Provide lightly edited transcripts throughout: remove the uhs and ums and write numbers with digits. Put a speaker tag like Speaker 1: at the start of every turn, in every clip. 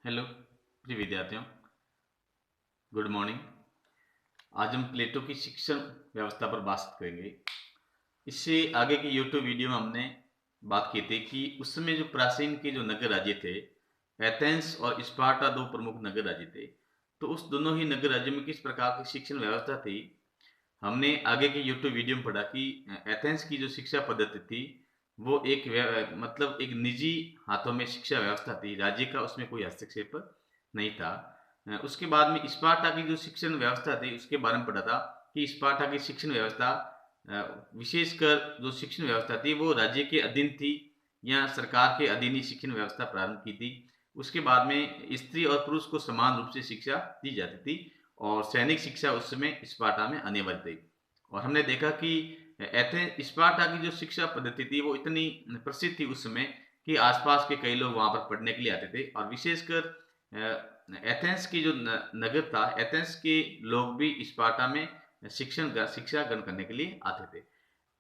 Speaker 1: Hello प्रिय विद्यार्थियों, good morning. आज हम प्लेटो की शिक्षण व्यवस्था पर बात करेंगे। इससे आगे की यूट्यूब वीडियो में हमने बात की थी कि उस समय जो प्राचीन के जो नगर राज्य थे, एथेंस और स्पार्टा, दो प्रमुख नगर राज्य थे। तो उस दोनों ही नगर राज्यों में किस प्रकार की शिक्षण व्यवस्था थी, हमने आगे के यूट्यूब वीडियो में पढ़ा कि एथेंस की जो शिक्षा पद्धति थी वो मतलब एक निजी हाथों में शिक्षा व्यवस्था थी, राज्य का उसमें कोई हस्तक्षेप नहीं था। उसके बाद में स्पार्टा की जो शिक्षण व्यवस्था थी उसके बारे में पढ़ा था कि स्पार्टा की शिक्षण व्यवस्था विशेषकर जो शिक्षण व्यवस्था थी वो राज्य के अधीन थी या सरकार के अधीन ही शिक्षण व्यवस्था प्रारंभ की थी। उसके बाद में स्त्री और पुरुष को समान रूप से शिक्षा दी जाती थी और सैनिक शिक्षा उस समय स्पार्टा में अनिवार्य थी। और हमने देखा कि एथेंस स्पार्टा की जो शिक्षा पद्धति थी वो इतनी प्रसिद्ध थी उस समय कि आसपास के कई लोग वहां पर पढ़ने के लिए आते थे। और विशेषकर एथेंस की जो नगर था, एथेंस के लोग भी स्पार्टा में शिक्षा ग्रहण करने के लिए आते थे।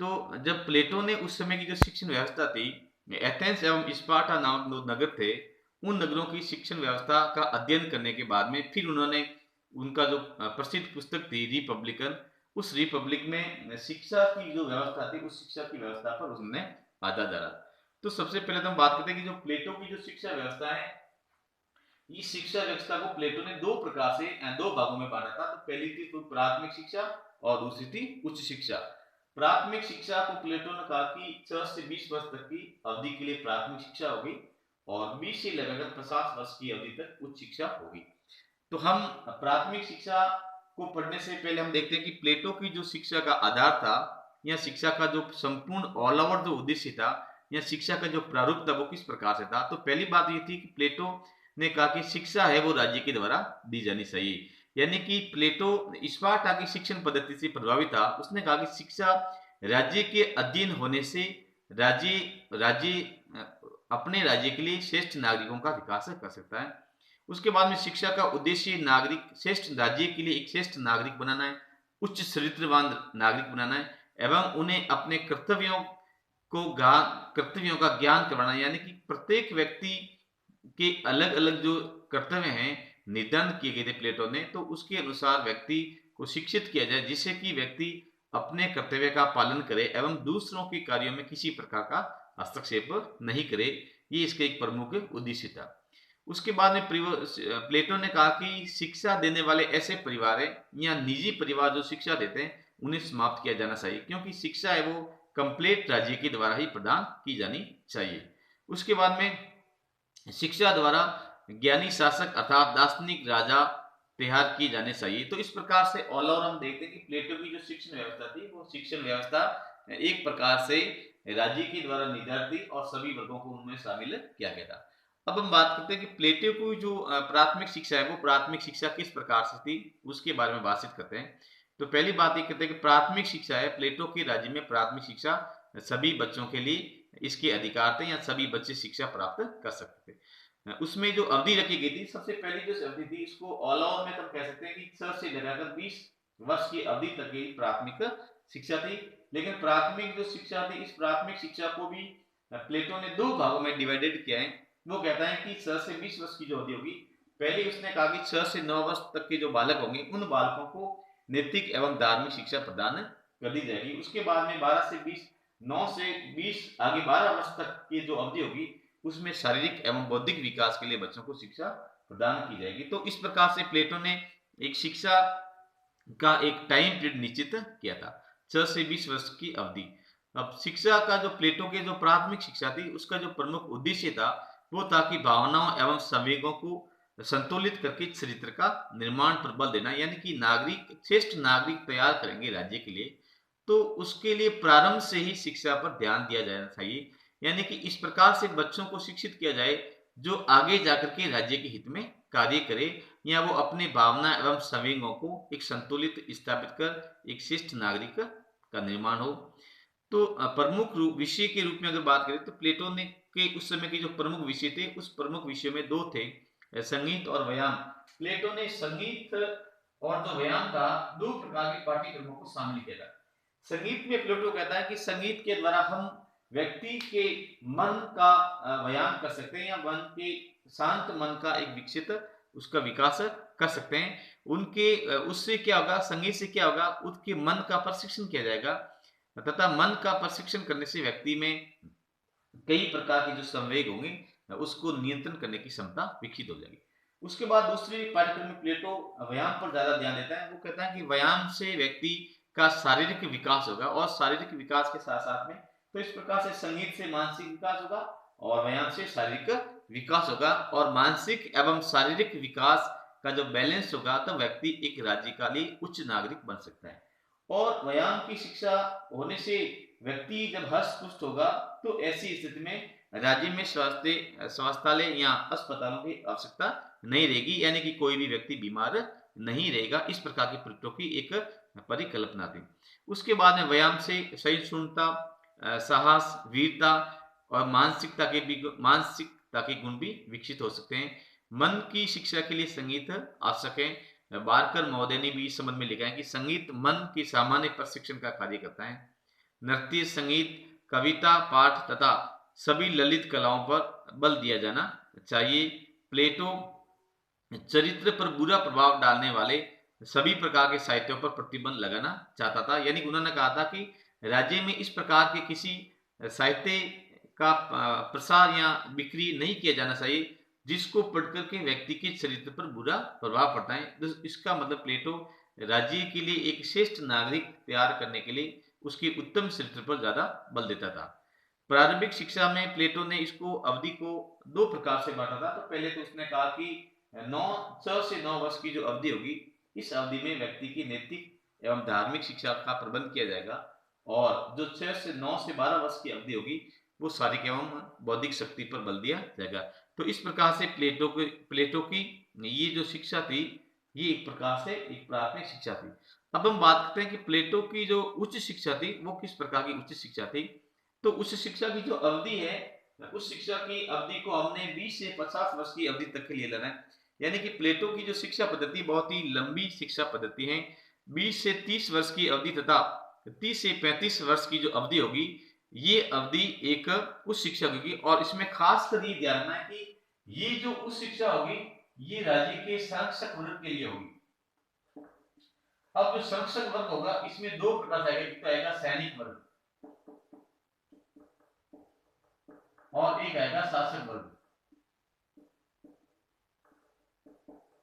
Speaker 1: तो जब प्लेटो ने उस समय की जो शिक्षण व्यवस्था थी, एथेंस एवं स्पार्टा नामक दो नगर थे, उन नगरों की शिक्षण व्यवस्था का अध्ययन करने के बाद में फिर उन्होंने उनका जो प्रसिद्ध पुस्तक थी रिपब्लिकन, उस रिपब्लिक में शिक्षा की जो व्यवस्था थी उस शिक्षा की व्यवस्था पर उसने आधा डाला। तो सबसे पहले तो हम बात करते हैं कि जो प्लेटो की जो शिक्षा व्यवस्था है, इस शिक्षा व्यवस्था को प्लेटो ने दो प्रकार से दो भागों में बांटा था। तो पहली थी तो प्राथमिक शिक्षा और दूसरी थी उच्च शिक्षा। प्राथमिक शिक्षा को प्लेटो ने कहा कि 6 से 20 वर्ष तक की अवधि के लिए प्राथमिक शिक्षा होगी और 20 से लगभग 50 वर्ष की अवधि तक उच्च शिक्षा होगी। तो हम प्राथमिक शिक्षा को पढ़ने से पहले हम देखते हैं कि प्लेटो की जो शिक्षा का आधार था या शिक्षा का जो संपूर्ण ऑल ओवर जो उद्देश्य था या शिक्षा का जो प्रारूप था वो किस प्रकार से था। तो पहली बात ये थी कि प्लेटो ने कहा कि शिक्षा है वो राज्य के द्वारा दी जानी चाहिए। यानी कि प्लेटो स्पार्टा की शिक्षण पद्धति से प्रभावित था। उसने कहा कि शिक्षा राज्य के अधीन होने से राज्य राज्य अपने राज्य के लिए श्रेष्ठ नागरिकों का विकास कर सकता है। उसके बाद में शिक्षा का उद्देश्य नागरिक श्रेष्ठ राज्य के लिए एक श्रेष्ठ नागरिक बनाना है, उच्च चरित्रवान नागरिक बनाना है एवं उन्हें अपने कर्तव्यों का ज्ञान करवाना है। यानी कि प्रत्येक व्यक्ति के अलग अलग जो कर्तव्य हैं निर्धारित किए गए थे प्लेटो ने, तो उसके अनुसार व्यक्ति को शिक्षित किया जाए जिससे कि व्यक्ति अपने कर्तव्य का पालन करे एवं दूसरों के कार्यों में किसी प्रकार का हस्तक्षेप नहीं करे। ये इसका एक प्रमुख उद्देश्य था। उसके बाद में प्लेटो ने कहा कि शिक्षा देने वाले ऐसे परिवार है या निजी परिवार जो शिक्षा देते हैं उन्हें समाप्त किया जाना चाहिए, क्योंकि शिक्षा है वो कंप्लीट राज्य के द्वारा ही प्रदान की जानी चाहिए। उसके बाद में शिक्षा द्वारा ज्ञानी शासक अर्थात दार्शनिक राजा तैयार किए जाने चाहिए। तो इस प्रकार से ऑल ओवर हम देखते हैं कि प्लेटो की जो शिक्षण व्यवस्था थी वो शिक्षण व्यवस्था एक प्रकार से राज्य के द्वारा निर्धारित थी और सभी वर्गों को उनमें शामिल किया गया था। अब हम बात करते हैं कि प्लेटो की जो प्राथमिक शिक्षा है वो प्राथमिक शिक्षा किस प्रकार से थी उसके बारे में बातचीत करते हैं। तो पहली बात ये कहते हैं कि प्राथमिक शिक्षा है प्लेटो के राज्य में प्राथमिक शिक्षा सभी बच्चों के लिए इसके अधिकार थे या सभी बच्चे शिक्षा प्राप्त कर सकते थे। उसमें जो अवधि रखी गई थी, सबसे पहली जो अवधि थी इसको ऑल ओवर में हम कह सकते हैं कि 6 से लगाकर 20 वर्ष की अवधि तक की प्राथमिक शिक्षा थी। लेकिन प्राथमिक जो शिक्षा थी इस प्राथमिक शिक्षा को भी प्लेटो ने दो भागों में डिवाइडेड किया है। वो कहता है कि 6 से 20 वर्ष की जो अवधि होगी, पहले उसने कहा कि 6 से 9 वर्ष तक के जो बालक होंगे उन बालकों को नैतिक एवं धार्मिक शिक्षा प्रदान कर दी जाएगी। उसके बाद में 12 से 20, 9 से 20 आगे 12 वर्ष तक की जो अवधि होगी उसमें शारीरिक एवं बौद्धिक विकास के लिए बच्चों को शिक्षा प्रदान की जाएगी। तो इस प्रकार से प्लेटो ने एक शिक्षा का एक टाइम पीरियड निश्चित किया था, 6 से 20 वर्ष की अवधि। अब शिक्षा का जो प्लेटो के जो प्राथमिक शिक्षा थी उसका जो प्रमुख उद्देश्य था वो था कि भावनाओं एवं संवेगों को संतुलित करके चरित्र का निर्माण पर बल देना। यानी कि नागरिक श्रेष्ठ नागरिक तैयार करेंगे राज्य के लिए, तो उसके लिए प्रारंभ से ही शिक्षा पर ध्यान दिया जाना चाहिए। यानी कि इस प्रकार से बच्चों को शिक्षित किया जाए जो आगे जाकर के राज्य के हित में कार्य करे या वो अपने भावना एवं संवेगों को एक संतुलित स्थापित कर एक श्रेष्ठ नागरिक का निर्माण हो। तो प्रमुख रूप विषय के रूप में अगर बात करें तो प्लेटो ने के उस समय के जो प्रमुख विषय थे उस प्रमुख विषय में दो थे, संगीत और व्यायाम। प्लेटो ने संगीत और जो व्यायाम था दो प्रकार के पाठ्यक्रमों को शामिल किया था। संगीत में प्लेटो कहता है कि संगीत के द्वारा हम व्यक्ति के मन का व्यायाम कर सकते हैं, या मन के शांत मन का एक विकसित उसका विकास कर सकते हैं। उनके उससे क्या होगा, संगीत से क्या होगा, उसके मन का प्रशिक्षण किया जाएगा, तथा मन का प्रशिक्षण करने से व्यक्ति में कई प्रकार के जो संवेग होंगे उसको नियंत्रण करने की क्षमता विकसित हो जाएगी। उसके बाद दूसरे पाठ्यक्रम में प्लेटो व्यायाम पर ज्यादा ध्यान देता है। वो कहता है कि व्यायाम से व्यक्ति का शारीरिक विकास होगा, और शारीरिक विकास के साथ साथ में तो इस प्रकार से संगीत से मानसिक विकास होगा और व्यायाम से शारीरिक विकास होगा, और मानसिक एवं शारीरिक विकास का जो बैलेंस होगा तो व्यक्ति एक राज्य का लिए उच्च नागरिक बन सकता है। और व्यायाम की शिक्षा होने से व्यक्ति जब हष्ट पुष्ट होगा तो ऐसी स्थिति में राज्य में स्वास्थ्यालय या अस्पतालों की आवश्यकता नहीं रहेगी, यानी कि कोई भी व्यक्ति बीमार नहीं रहेगा। इस प्रकार की प्रक्रिया की एक परिकल्पना थी। उसके बाद में व्यायाम से सहिष्णुता, साहस, वीरता और मानसिकता के गुण भी विकसित हो सकते हैं। मन की शिक्षा के लिए संगीत आवश्यक है। बारकर महोदय ने भी इस संबंध में लिखा है कि संगीत मन के सामान्य प्रशिक्षण का कार्य करता है। नृत्य, संगीत, कविता, पाठ तथा सभी ललित कलाओं पर बल दिया जाना चाहिए। प्लेटो चरित्र पर बुरा प्रभाव डालने वाले सभी प्रकार के साहित्यों पर प्रतिबंध लगाना चाहता था, यानी उन्होंने कहा था कि राज्य में इस प्रकार के किसी साहित्य का प्रसार या बिक्री नहीं किया जाना चाहिए जिसको पढ़कर के व्यक्ति के चरित्र पर बुरा प्रभाव पड़ता है। तो इसका मतलब प्लेटो राज्य के लिए एक श्रेष्ठ नागरिक तैयार करने के लिए उसके उत्तम चरित्र पर ज्यादा बल देता था। प्रारंभिक शिक्षा में प्लेटो ने इसको अवधि को दो प्रकार से बांटा था। तो पहले तो उसने कहा कि 6 से 9 वर्ष की जो अवधि होगी, इस अवधि में व्यक्ति की नैतिक एवं धार्मिक शिक्षा का प्रबंध किया जाएगा, और जो 6 से 9 से 12 वर्ष की अवधि होगी वो शारीरिक एवं बौद्धिक शक्ति पर बल दिया जाएगा। तो इस प्रकार से प्लेटो की ये जो शिक्षा थी, ये एक प्रकार से एक प्राथमिक शिक्षा थी। अब हम बात करते हैं कि प्लेटो की जो उच्च शिक्षा थी वो किस प्रकार की उच्च शिक्षा थी। तो उच्च शिक्षा की जो अवधि है, उस शिक्षा की अवधि को हमने 20 से 50 वर्ष की अवधि तक के लिए लेना है। यानी कि प्लेटो की जो शिक्षा पद्धति बहुत ही लंबी शिक्षा पद्धति है। 20 से 30 वर्ष की अवधि तथा 30 से 35 वर्ष की जो अवधि होगी, ये अवधि एक उच्च शिक्षा होगी। और इसमें खास कर ये ध्यान रखना है कि ये जो उच्च शिक्षा होगी ये राज्य के संरक्षक वर्ग के लिए होगी। अब जो संरक्षक वर्ग होगा इसमें दो प्रकार से आएगा, एक तो आएगा सैनिक वर्ग और एक आएगा शासक वर्ग।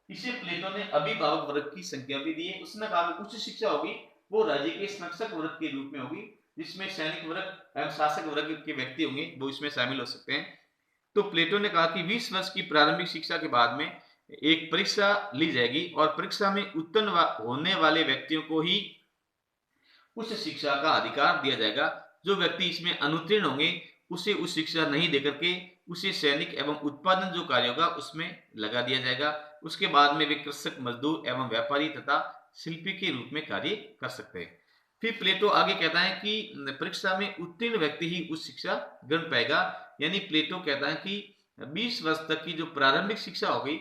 Speaker 1: इसे प्लेटो ने अभिभावक वर्ग की संख्या भी दी है। उसने कहा उच्च शिक्षा होगी वो राज्य के संरक्षक वर्ग के रूप में होगी, जिसमें सैनिक वर्ग एवं शासक वर्ग के व्यक्ति होंगे वो इसमें शामिल हो सकते हैं। तो प्लेटो ने कहा कि 20 वर्ष की प्रारंभिक शिक्षा के बाद में एक परीक्षा ली जाएगी, और परीक्षा में उत्तीर्ण होने वाले व्यक्तियों को ही उच्च शिक्षा का अधिकार दिया जाएगा। जो व्यक्ति इसमें अनुत्तीर्ण होंगे उसे उच्च शिक्षा नहीं देकर के उसे सैनिक एवं उत्पादन जो कार्य होगा उसमें लगा दिया जाएगा। उसके बाद में वे कृषक, मजदूर एवं व्यापारी तथा शिल्पी के रूप में कार्य कर सकते हैं। फिर प्लेटो आगे कहता है कि परीक्षा में उत्तीर्ण व्यक्ति ही उच्च शिक्षा ग्रहण पाएगा। यानी प्लेटो कहता है कि 20 वर्ष तक की जो प्रारंभिक शिक्षा होगी,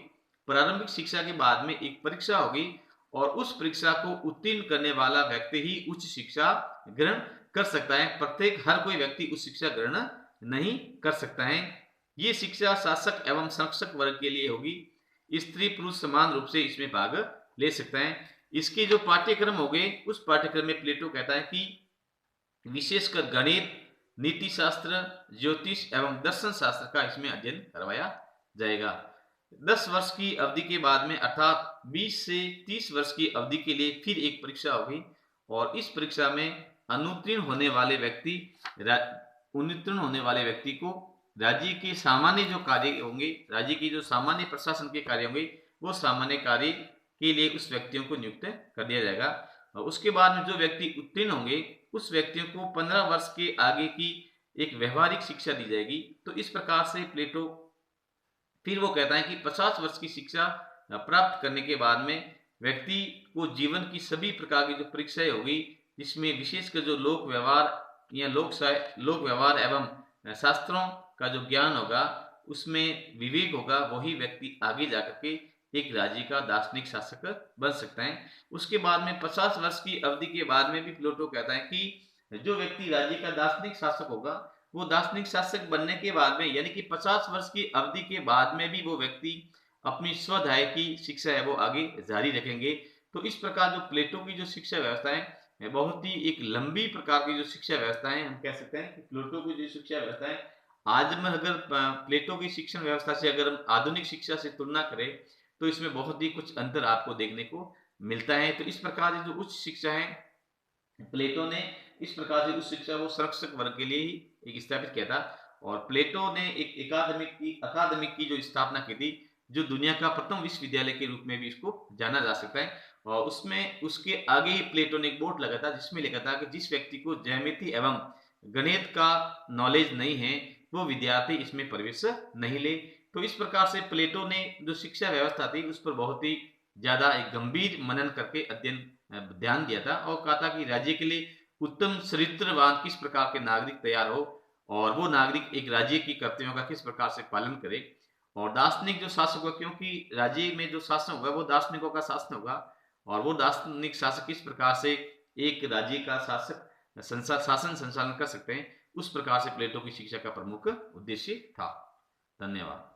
Speaker 1: प्रारंभिक शिक्षा के बाद में एक परीक्षा होगी, और उस परीक्षा को उत्तीर्ण करने वाला व्यक्ति ही उच्च शिक्षा ग्रहण कर सकता है। प्रत्येक हर कोई व्यक्ति उच्च शिक्षा ग्रहण नहीं कर सकता है। ये शिक्षा शासक एवं संरक्षक वर्ग के लिए होगी। स्त्री पुरुष समान रूप से इसमें भाग ले सकते हैं। इसके जो पाठ्यक्रम हो गए, उस पाठ्यक्रम में प्लेटो कहता है कि विशेषकर गणित, नीति शास्त्र, ज्योतिष एवं दर्शन शास्त्र का इसमें अध्ययन करवाया जाएगा। 10 वर्ष की अवधि के बाद में अर्थात 20 से 30 वर्ष की अवधि के लिए फिर एक परीक्षा होगी, और इस परीक्षा में अनुत्तीर्ण होने वाले व्यक्ति को राज्य के सामान्य जो कार्य होंगे, राज्य की जो सामान्य प्रशासन के कार्य होंगे, वो सामान्य कार्य के लिए उस व्यक्तियों को नियुक्त कर दिया जाएगा। और उसके बाद में जो व्यक्ति उत्तीर्ण होंगे उस व्यक्तियों को 15 वर्ष के आगे की एक व्यवहारिक शिक्षा दी जाएगी। तो इस प्रकार से प्लेटो फिर वो कहता है कि 50 वर्ष की शिक्षा प्राप्त करने के बाद में व्यक्ति को जीवन की सभी प्रकार की जो परीक्षाएं होगी, जिसमें विशेषकर जो लोक व्यवहार एवं शास्त्रों का जो ज्ञान होगा उसमें विवेक होगा, वही व्यक्ति आगे जाकर के एक राज्य का दार्शनिक शासक बन सकता है। उसके बाद में 50 वर्ष की अवधि के बाद में भी प्लेटो कहता है कि जो व्यक्ति राज्य का दार्शनिक शासक होगा वो दार्शनिक शासक बनने के बाद में यानी कि 50 वर्ष की अवधि के बाद में भी वो व्यक्ति अपनी स्वधाय की शिक्षा है वो आगे जारी रखेंगे। तो इस प्रकार जो प्लेटो की जो शिक्षा व्यवस्था है बहुत ही एक लंबी प्रकार की जो शिक्षा व्यवस्था है, हम कह सकते हैं कि प्लेटो की जो शिक्षा व्यवस्था है आज में अगर प्लेटो की शिक्षण व्यवस्था से अगर हम आधुनिक शिक्षा से तुलना करें तो इसमें बहुत ही कुछ अंतर आपको देखने को मिलता है। तो इस प्रकार की जो उच्च शिक्षा है प्लेटो ने इस प्रकार से उस शिक्षा को संरक्षक वर्ग के लिए ही एक स्थापित किया था। और प्लेटो ने एक अकादमिक की जो स्थापना की थी, जो दुनिया का प्रथम विश्वविद्यालय के रूप में भी इसको जाना जा सकता है। और उसमें उसके आगे ही प्लेटो ने एक बोर्ड लगा था जिसमें लिखा था कि जिस व्यक्ति को ज्यामिति एवं गणित का नॉलेज नहीं है वो विद्यार्थी इसमें प्रवेश नहीं ले। तो इस प्रकार से प्लेटो ने जो शिक्षा व्यवस्था थी उस पर बहुत ही ज्यादा एक गंभीर मनन करके अध्ययन ध्यान दिया था और कहा था कि राज्य के लिए उत्तम चरित्रवान किस प्रकार के नागरिक तैयार हो और वो नागरिक एक राज्य की कर्तव्यों का किस प्रकार से पालन करे। और दार्शनिक जो शासक होगा, क्योंकि राज्य में जो शासन होगा वो दार्शनिकों का शासन होगा, और वो दार्शनिक शासक किस प्रकार से एक राज्य का शासन संचालन कर सकते हैं, उस प्रकार से प्लेटो की शिक्षा का प्रमुख उद्देश्य था। धन्यवाद।